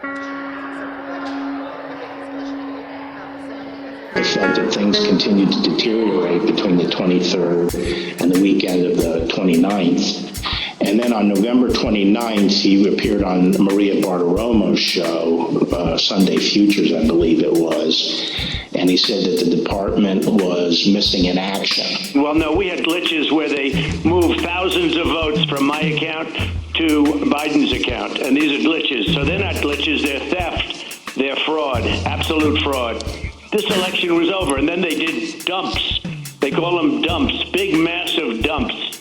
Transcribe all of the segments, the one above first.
I felt that things continued to deteriorate between the 23rd and the weekend of the 29th. And then on November 29th, he appeared on Maria Bartiromo's show, Sunday Futures, I believe it was. And he said that the department was missing in action. Well, no, we had glitches where they moved thousands of votes from my account to Biden's account. And these are glitches. So they're not glitches, they're theft. They're fraud, absolute fraud. This election was over, and then they did dumps. They call them dumps, big, massive dumps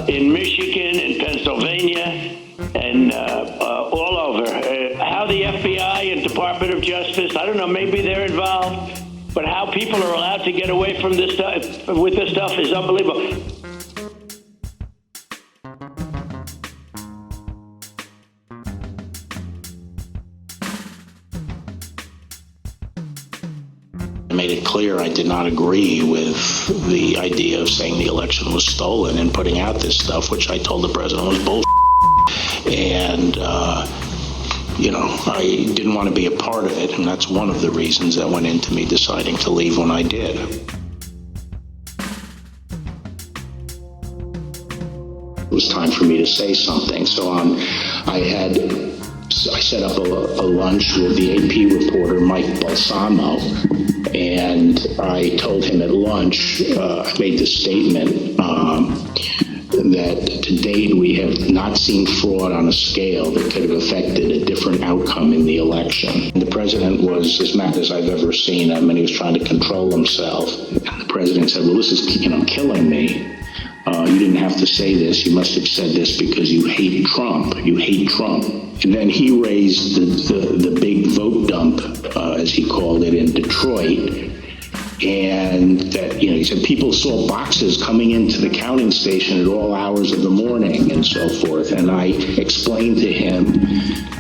in Michigan and Pennsylvania and all over. How the FBI and Department of Justice, I don't know, maybe they're involved, but how people are allowed to get away from this stuff with this stuff is unbelievable. Made it clear I did not agree with the idea of saying the election was stolen and putting out this stuff, which I told the president was bullshit. And, I didn't want to be a part of it, and that's one of the reasons that went into me deciding to leave when I did. It was time for me to say something, so I set up a lunch with the AP reporter, Mike Balsamo, and I told him at lunch, I made the statement that to date we have not seen fraud on a scale that could have affected a different outcome in the election. And the president was as mad as I've ever seen him, and he was trying to control himself. And the president said, well, this is killing me. You didn't have to say this. You must have said this because you hate Trump. You hate Trump. And then he raised the big vote dump, as he called it, in Detroit. And that, he said people saw boxes coming into the counting station at all hours of the morning and so forth. And I explained to him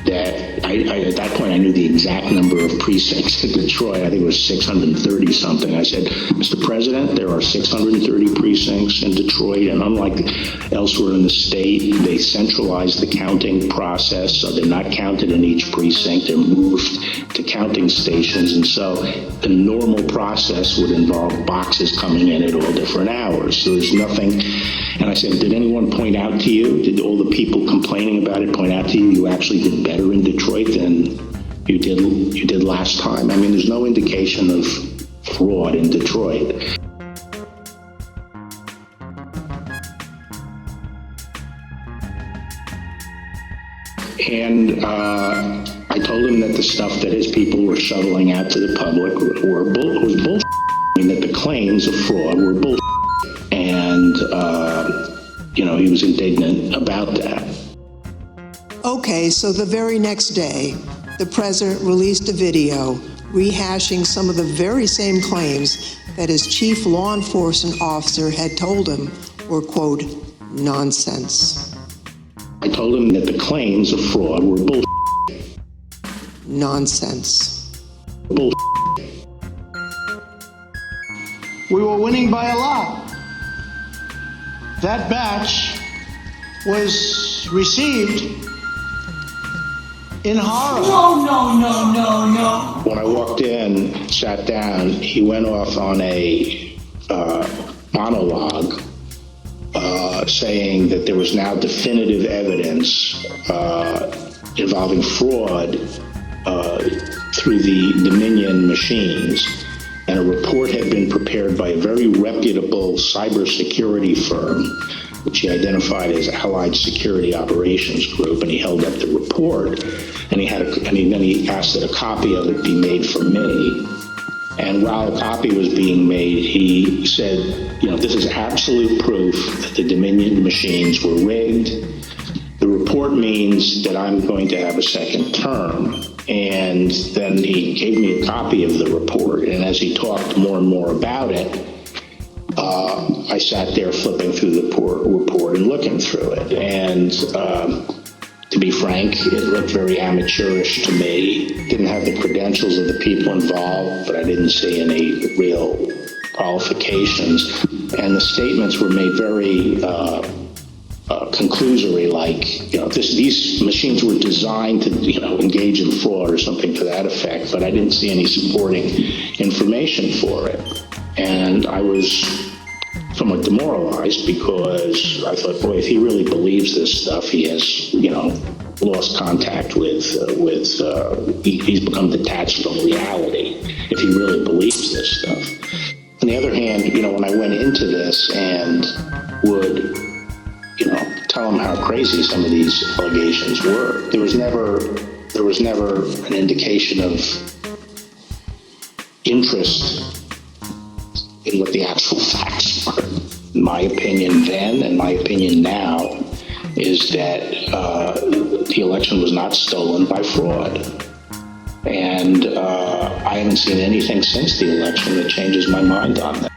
that at that point I knew the exact number of precincts in Detroit. I think it was 630 something. I said, Mr. President, there are 630 precincts in Detroit, and unlike elsewhere in the state, they centralized the counting process, so they're not counted in each precinct. They're moved to counting stations, and so the normal process would involve boxes coming in at all different hours. So there's nothing. And I said, did anyone point out to you, did all the people complaining about it point out to you, you actually did better in Detroit than you did last time? I mean, there's no indication of fraud in Detroit. And I told him that the stuff that his people were shoveling out to the public was bullshit. I mean, that the claims of fraud were bullshit. And, he was indignant about that. Okay, so the very next day, the president released a video rehashing some of the very same claims that his chief law enforcement officer had told him were, quote, nonsense. I told him that the claims of fraud were bullshit. Nonsense. Bullshit. We were winning by a lot. That batch was received in horror. No. When I walked in, sat down, he went off on a monologue saying that there was now definitive evidence involving fraud through the Dominion machines. And a report had been prepared by a very reputable cybersecurity firm, which he identified as Allied Security Operations Group, and he held up the report, and then he asked that a copy of it be made for me. And while a copy was being made, he said, this is absolute proof that the Dominion machines were rigged. The report means that I'm going to have a second term. And then he gave me a copy of the report. And as he talked more and more about it, I sat there flipping through the report and looking through it. And to be frank, it looked very amateurish to me. Didn't have the credentials of the people involved, but I didn't see any real qualifications. And the statements were made very conclusory, like, these machines were designed to, engage in fraud or something to that effect, but I didn't see any supporting information for it. And I was somewhat demoralized because I thought, boy, if he really believes this stuff, he has, lost contact with he's become detached from reality if he really believes this stuff. On the other hand, when I went into this and would, tell him how crazy some of these allegations were, there was never an indication of interest in what the actual facts were. My opinion then and my opinion now is that the election was not stolen by fraud. And I haven't seen anything since the election that changes my mind on that.